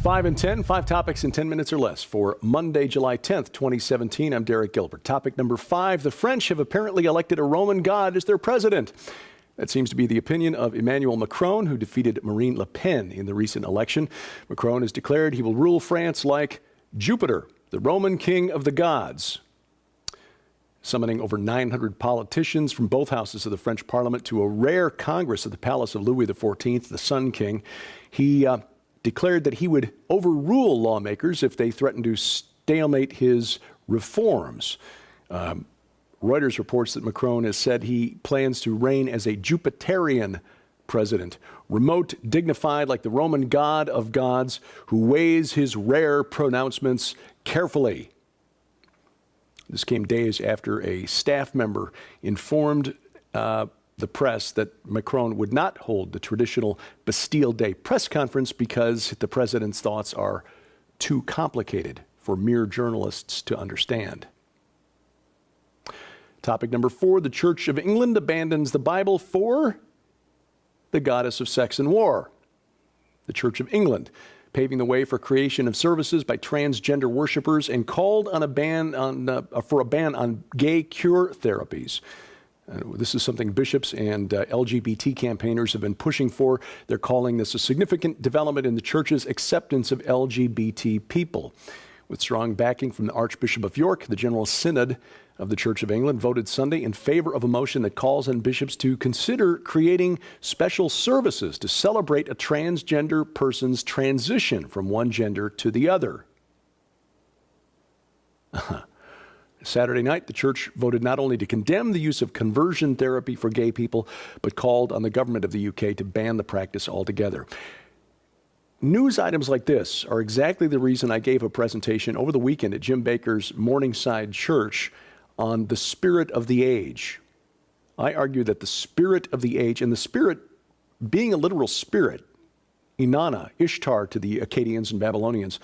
5 and 10, 5 topics in 10 minutes or less for Monday, July 10th, 2017. I'm Derek Gilbert. Topic number 5, the French have apparently elected a Roman god as their president. That seems to be the opinion of Emmanuel Macron, who defeated Marine Le Pen in the recent election. Macron has declared he will rule France like Jupiter, the Roman king of the gods, summoning over 900 politicians from both houses of the French parliament to a rare congress at the palace of Louis XIV, the Sun King. He declared that he would overrule lawmakers if they threatened to stalemate his reforms. Reuters reports that Macron has said he plans to reign as a Jupiterian president, remote, dignified like the Roman god of gods, who weighs his rare pronouncements carefully. This came days after a staff member informed the press that Macron would not hold the traditional Bastille Day press conference because the president's thoughts are too complicated for mere journalists to understand. Topic number 4, the Church of England abandons the Bible for the goddess of sex and war. The Church of England, paving the way for creation of services by transgender worshipers, and called on for a ban on gay cure therapies. This is something bishops and LGBT campaigners have been pushing for. They're calling this a significant development in the church's acceptance of LGBT people. With strong backing from the Archbishop of York, the General Synod of the Church of England voted Sunday in favor of a motion that calls on bishops to consider creating special services to celebrate a transgender person's transition from one gender to the other. Saturday night, the church voted not only to condemn the use of conversion therapy for gay people, but called on the government of the UK to ban the practice altogether. News items like this are exactly the reason I gave a presentation over the weekend at Jim Bakker's Morningside Church on the spirit of the age. I argue that the spirit of the age, and the spirit being a literal spirit, Inanna, Ishtar to the Akkadians and Babylonians,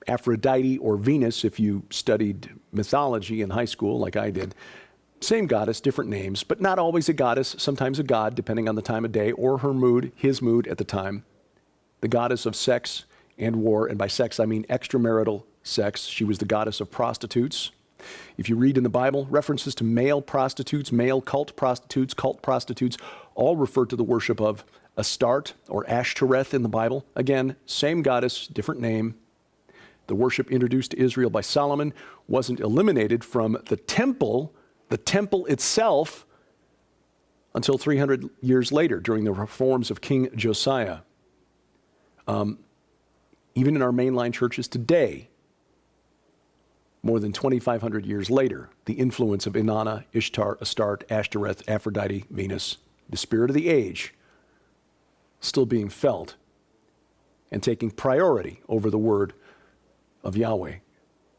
Aphrodite or Venus if you studied mythology in high school like I did. Same goddess, different names, but not always a goddess, sometimes a god depending on the time of day or her mood, his mood at the time. The goddess of sex and war, and by sex I mean extramarital sex. She was the goddess of prostitutes. If you read in the Bible, references to male prostitutes, male cult prostitutes, all refer to the worship of Astarte or Ashtoreth in the Bible. Again, same goddess, different name. The worship introduced to Israel by Solomon wasn't eliminated from the temple itself, until 300 years later during the reforms of King Josiah. Even in our mainline churches today, more than 2,500 years later, the influence of Inanna, Ishtar, Astarte, Ashtoreth, Aphrodite, Venus, the spirit of the age, still being felt and taking priority over the word of Yahweh,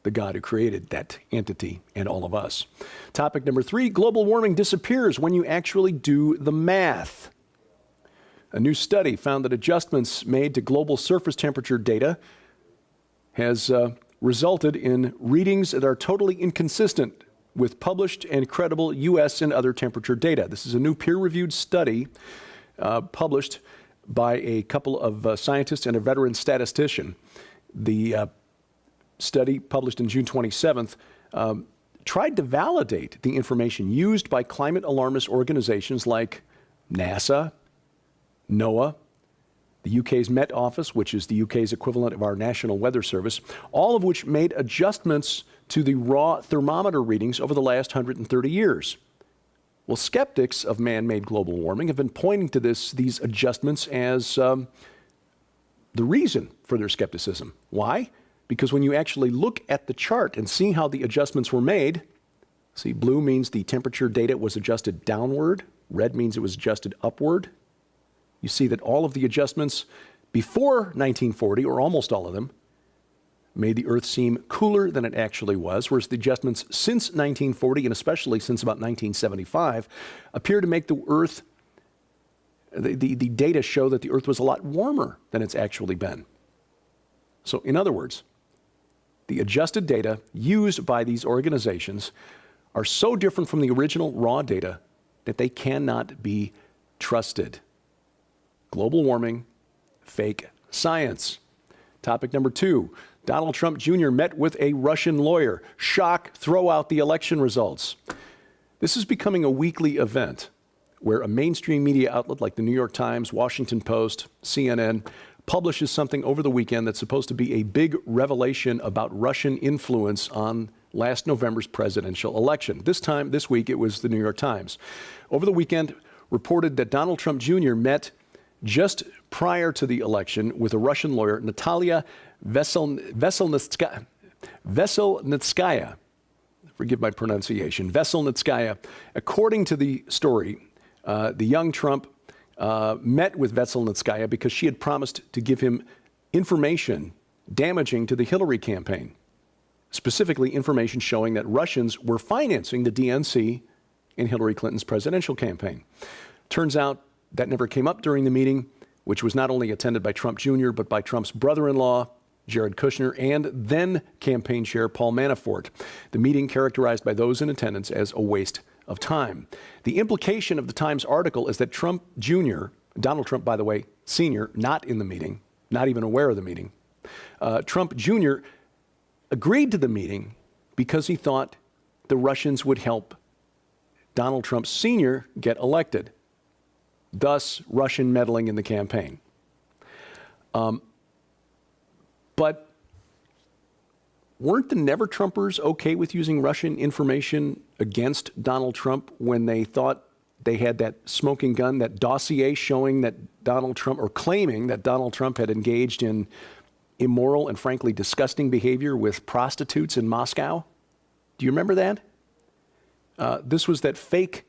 the God who created that entity and all of us. Topic number 3, global warming disappears when you actually do the math. A new study found that adjustments made to global surface temperature data has resulted in readings that are totally inconsistent with published and credible U.S. and other temperature data. This is a new peer-reviewed study published by a couple of scientists and a veteran statistician. The study, published on June 27th, tried to validate the information used by climate alarmist organizations like NASA, NOAA, the UK's Met Office, which is the UK's equivalent of our National Weather Service, all of which made adjustments to the raw thermometer readings over the last 130 years. Well, skeptics of man-made global warming have been pointing to these adjustments as the reason for their skepticism. Why? Because when you actually look at the chart and see how the adjustments were made, see, blue means the temperature data was adjusted downward, red means it was adjusted upward. You see that all of the adjustments before 1940, or almost all of them, made the Earth seem cooler than it actually was, whereas the adjustments since 1940, and especially since about 1975, appear to make the Earth, the data show that the Earth was a lot warmer than it's actually been. So in other words, the adjusted data used by these organizations are so different from the original raw data that they cannot be trusted. Global warming, fake science. Topic number 2, Donald Trump Jr. met with a Russian lawyer. Shock, throw out the election results. This is becoming a weekly event where a mainstream media outlet like the New York Times, Washington Post, CNN publishes something over the weekend that's supposed to be a big revelation about Russian influence on last November's presidential election. This week, it was the New York Times. Over the weekend, reported that Donald Trump Jr. met just prior to the election with a Russian lawyer, Natalia Veselnitskaya. Forgive my pronunciation. Veselnitskaya. According to the story, the young Trump met with Veselnitskaya because she had promised to give him information damaging to the Hillary campaign, specifically information showing that Russians were financing the DNC in Hillary Clinton's presidential campaign. Turns out that never came up during the meeting, which was not only attended by Trump Jr., but by Trump's brother-in-law, Jared Kushner, and then campaign chair Paul Manafort. The meeting characterized by those in attendance as a waste of time. The implication of the Times article is that Trump Jr., Donald Trump, by the way, Sr., not in the meeting, not even aware of the meeting, Trump Jr. agreed to the meeting because he thought the Russians would help Donald Trump Sr. get elected, thus Russian meddling in the campaign. But weren't the Never-Trumpers okay with using Russian information against Donald Trump when they thought they had that smoking gun, that dossier showing that Donald Trump, or claiming that Donald Trump had engaged in immoral and frankly disgusting behavior with prostitutes in Moscow? Do you remember that? This was that fake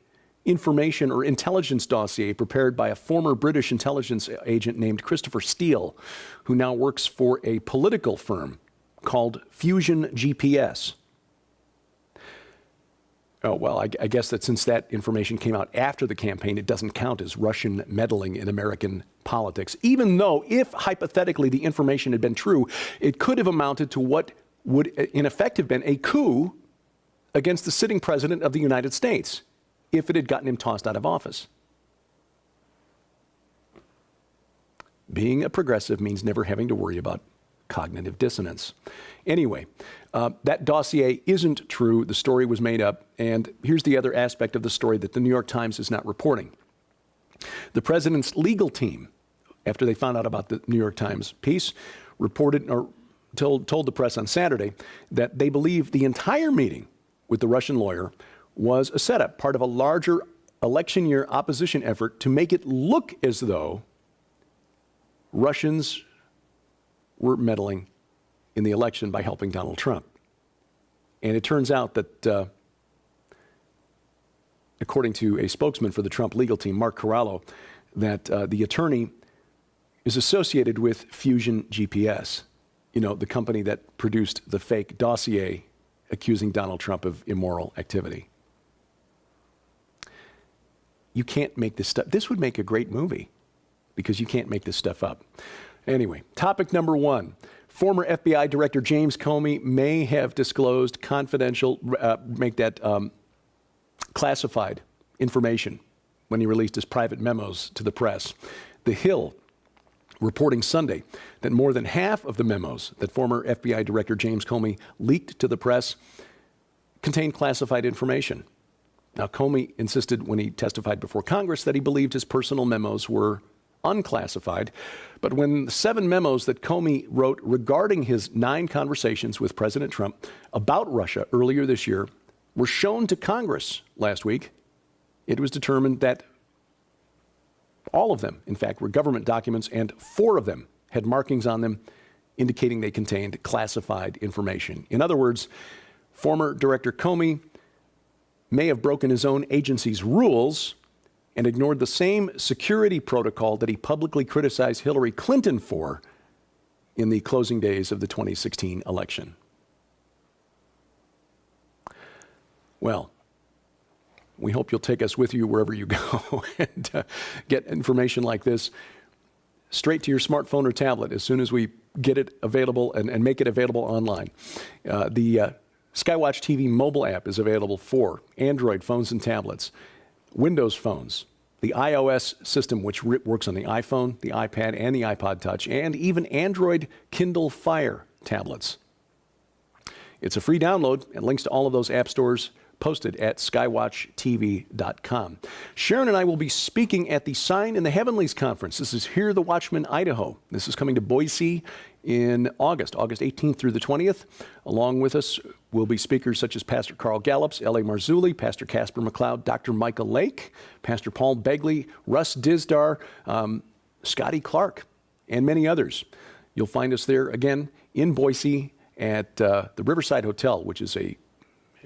information or intelligence dossier prepared by a former British intelligence agent named Christopher Steele, who now works for a political firm called Fusion GPS. Oh, well, I guess that since that information came out after the campaign, it doesn't count as Russian meddling in American politics, even though if hypothetically the information had been true, it could have amounted to what would in effect have been a coup against the sitting president of the United States if it had gotten him tossed out of office. Being a progressive means never having to worry about cognitive dissonance. Anyway, that dossier isn't true. The story was made up. And here's the other aspect of the story that the New York Times is not reporting. The president's legal team, after they found out about the New York Times piece, reported or told the press on Saturday that they believe the entire meeting with the Russian lawyer was a setup, part of a larger election year opposition effort to make it look as though Russians were meddling in the election by helping Donald Trump. And it turns out that, according to a spokesman for the Trump legal team, Mark Corallo, that the attorney is associated with Fusion GPS, you know, the company that produced the fake dossier accusing Donald Trump of immoral activity. You can't make this stuff. This would make a great movie because you can't make this stuff up. Anyway, topic number 1. Former FBI Director James Comey may have disclosed confidential, classified information when he released his private memos to the press. The Hill reporting Sunday that more than half of the memos that former FBI Director James Comey leaked to the press contained classified information. Now, Comey insisted when he testified before Congress that he believed his personal memos were unclassified. But when the 7 memos that Comey wrote regarding his 9 conversations with President Trump about Russia earlier this year were shown to Congress last week, it was determined that all of them, in fact, were government documents, and 4 of them had markings on them indicating they contained classified information. In other words, former Director Comey may have broken his own agency's rules and ignored the same security protocol that he publicly criticized Hillary Clinton for in the closing days of the 2016 election. Well, we hope you'll take us with you wherever you go and get information like this straight to your smartphone or tablet as soon as we get it available and make it available online. The Skywatch TV mobile app is available for Android phones and tablets, Windows phones, the iOS system, which works on the iPhone, the iPad, and the iPod Touch, and even Android Kindle Fire tablets. It's a free download, and links to all of those app stores posted at skywatchtv.com. Sharon and I will be speaking at the Sign in the Heavenlies Conference. This is Hear the Watchman, Idaho. This is coming to Boise in August 18th through the 20th. Along with us will be speakers such as Pastor Carl Gallups, L.A. Marzulli, Pastor Casper McLeod, Dr. Micah Lake, Pastor Paul Begley, Russ Dizdar, Scotty Clark, and many others. You'll find us there again in Boise at the Riverside Hotel, which is a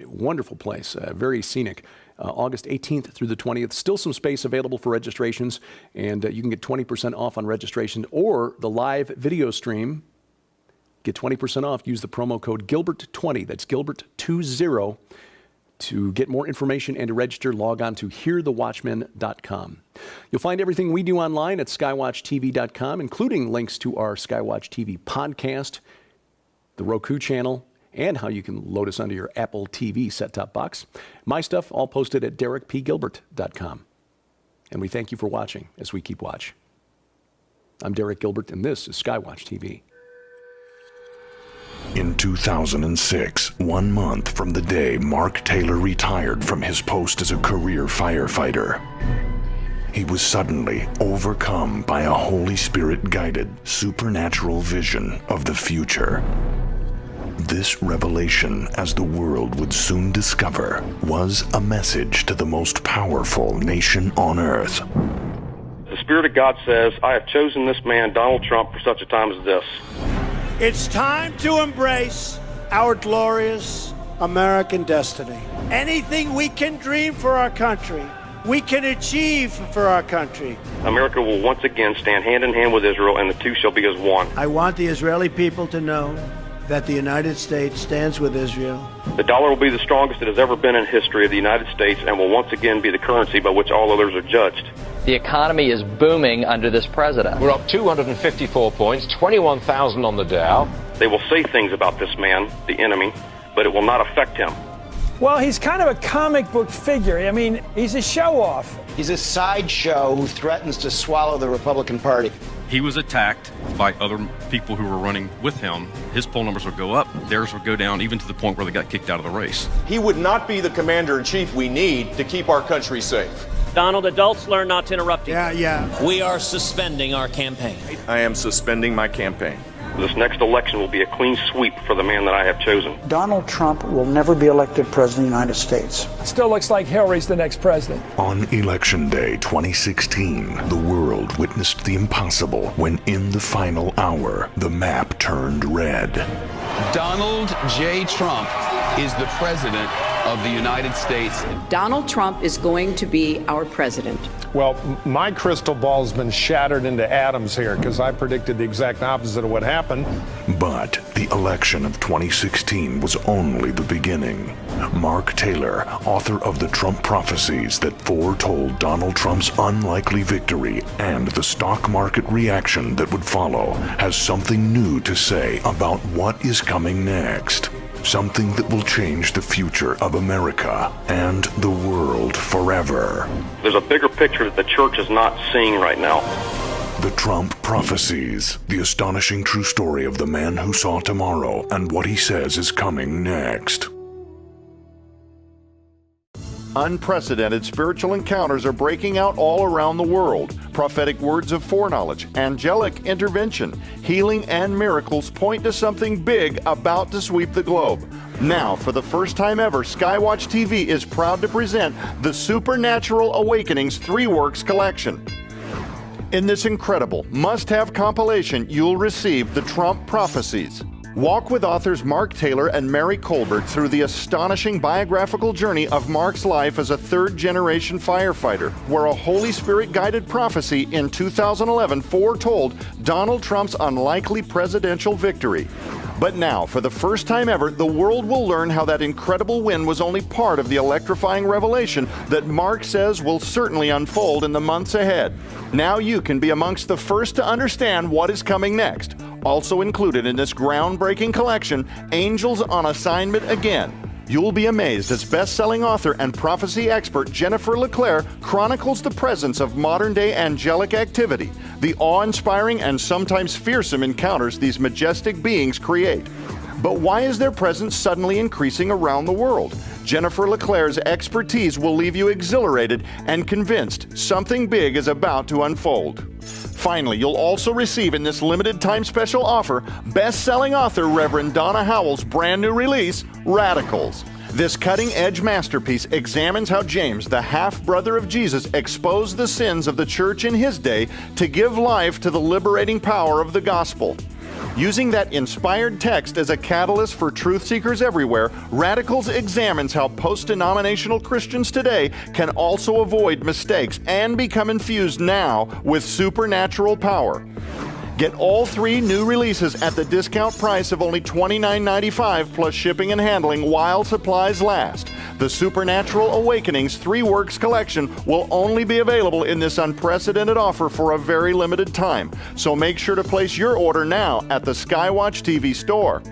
wonderful place, very scenic. August 18th through the 20th. Still some space available for registrations, and you can get 20% off on registration or the live video stream. Get 20% off. Use the promo code Gilbert20. That's Gilbert20. To get more information and to register, log on to hearthewatchman.com. You'll find everything we do online at skywatchtv.com, including links to our Skywatch TV podcast, the Roku channel, and how you can load us onto your Apple TV set-top box. My stuff all posted at derekpgilbert.com. And we thank you for watching as we keep watch. I'm Derek Gilbert, and this is Skywatch TV. In 2006, 1 month from the day Mark Taylor retired from his post as a career firefighter, he was suddenly overcome by a Holy Spirit-guided, supernatural vision of the future. This revelation, as the world would soon discover, was a message to the most powerful nation on earth. The Spirit of God says, I have chosen this man, Donald Trump, for such a time as this. It's time to embrace our glorious American destiny. Anything we can dream for our country, we can achieve for our country. America will once again stand hand in hand with Israel, and the two shall be as one. I want the Israeli people to know that the United States stands with Israel. The dollar will be the strongest it has ever been in history of the United States and will once again be the currency by which all others are judged. The economy is booming under this president. We're up 254 points, 21,000 on the Dow. They will say things about this man, the enemy, but it will not affect him. Well, he's kind of a comic book figure. I mean, he's a show-off. He's a sideshow who threatens to swallow the Republican Party. He was attacked by other people who were running with him. His poll numbers would go up, theirs would go down, even to the point where they got kicked out of the race. He would not be the commander-in-chief we need to keep our country safe. Donald, adults learn not to interrupt you. Yeah. We are suspending our campaign. I am suspending my campaign. This next election will be a clean sweep for the man that I have chosen. Donald Trump will never be elected president of the United States. It still looks like Hillary's the next president. On Election Day 2016, the world witnessed the impossible when in the final hour, the map turned red. Donald J. Trump is the president of the United States. Donald Trump is going to be our president. Well, my crystal ball's been shattered into atoms here because I predicted the exact opposite of what happened. But the election of 2016 was only the beginning. Mark Taylor, author of the Trump prophecies that foretold Donald Trump's unlikely victory and the stock market reaction that would follow, has something new to say about what is coming next. Something that will change the future of America and the world forever. There's a bigger picture that the church is not seeing right now. The Trump prophecies, the astonishing true story of the man who saw tomorrow and what he says is coming next. Unprecedented spiritual encounters are breaking out all around the world. Prophetic words of foreknowledge, angelic intervention, healing, and miracles point to something big about to sweep the globe. Now, for the first time ever, Skywatch TV is proud to present the Supernatural Awakenings 3-Works Collection. In this incredible, must-have compilation, you'll receive the Trump prophecies. Walk with authors Mark Taylor and Mary Colbert through the astonishing biographical journey of Mark's life as a third-generation firefighter, where a Holy Spirit-guided prophecy in 2011 foretold Donald Trump's unlikely presidential victory. But now, for the first time ever, the world will learn how that incredible win was only part of the electrifying revelation that Mark says will certainly unfold in the months ahead. Now you can be amongst the first to understand what is coming next. Also included in this groundbreaking collection, Angels on Assignment Again. You'll be amazed as best-selling author and prophecy expert Jennifer LeClaire chronicles the presence of modern-day angelic activity, the awe-inspiring and sometimes fearsome encounters these majestic beings create. But why is their presence suddenly increasing around the world? Jennifer LeClaire's expertise will leave you exhilarated and convinced something big is about to unfold. Finally, you'll also receive in this limited time special offer best-selling author Reverend Donna Howell's brand new release, Radicals. This cutting-edge masterpiece examines how James, the half-brother of Jesus, exposed the sins of the church in his day to give life to the liberating power of the gospel. Using that inspired text as a catalyst for truth seekers everywhere, Radicals examines how post-denominational Christians today can also avoid mistakes and become infused now with supernatural power. Get all 3 new releases at the discount price of only $29.95 plus shipping and handling while supplies last. The Supernatural Awakenings 3 Works collection will only be available in this unprecedented offer for a very limited time. So make sure to place your order now at the Skywatch TV store.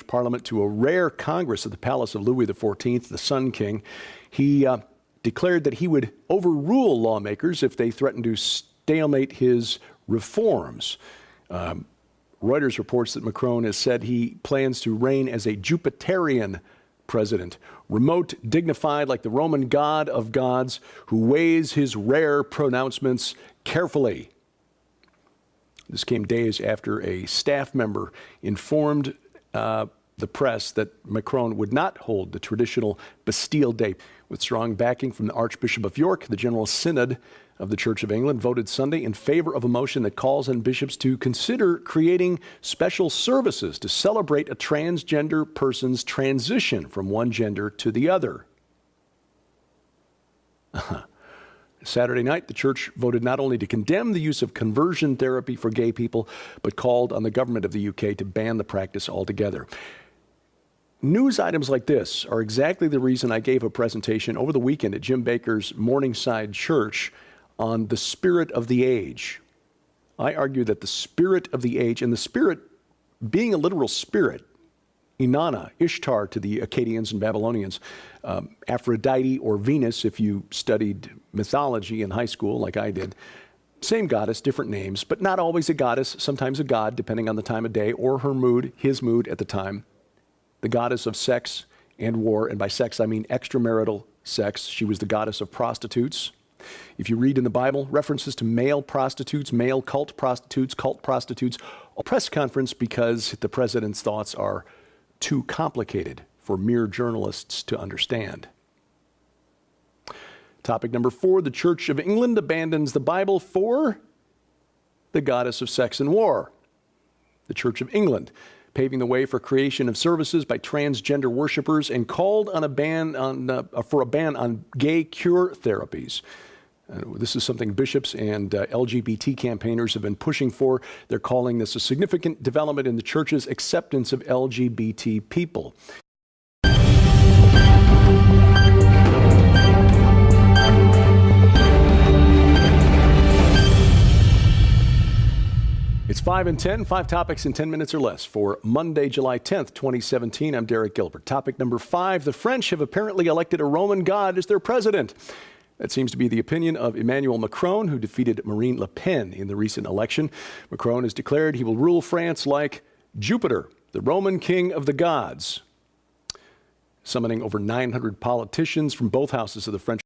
Parliament to a rare Congress at the palace of Louis XIV, the Sun King. He declared that he would overrule lawmakers if they threatened to stalemate his reforms. Reuters reports that Macron has said he plans to reign as a Jupiterian president, remote, dignified like the Roman god of gods, who weighs his rare pronouncements carefully. This came days after a staff member informed the press that Macron would not hold the traditional Bastille Day. With strong backing from the Archbishop of York, the General Synod of the Church of England voted Sunday in favor of a motion that calls on bishops to consider creating special services to celebrate a transgender person's transition from one gender to the other. Saturday night, the church voted not only to condemn the use of conversion therapy for gay people, but called on the government of the UK to ban the practice altogether. News items like this are exactly the reason I gave a presentation over the weekend at Jim Bakker's Morningside Church on the spirit of the age. I argue that the spirit of the age, and the spirit being a literal spirit, Inanna, Ishtar to the Akkadians and Babylonians, Aphrodite or Venus if you studied mythology in high school like I did. Same goddess, different names, but not always a goddess, sometimes a god depending on the time of day or her mood, his mood at the time. The goddess of sex and war, and by sex I mean extramarital sex. She was the goddess of prostitutes. If you read in the Bible, references to male prostitutes, male cult prostitutes, a press conference because the president's thoughts are too complicated for mere journalists to understand. Topic number 4, the Church of England abandons the Bible for the goddess of sex and war. The Church of England, paving the way for creation of services by transgender worshipers, and called on for a ban on gay cure therapies. This is something bishops and LGBT campaigners have been pushing for. They're calling this a significant development in the church's acceptance of LGBT people. It's 5 and 10, 5 topics in 10 minutes or less for Monday, July 10th, 2017. I'm Derek Gilbert. Topic number 5, the French have apparently elected a Roman god as their president. That seems to be the opinion of Emmanuel Macron, who defeated Marine Le Pen in the recent election. Macron has declared he will rule France like Jupiter, the Roman king of the gods, summoning over 900 politicians from both houses of the French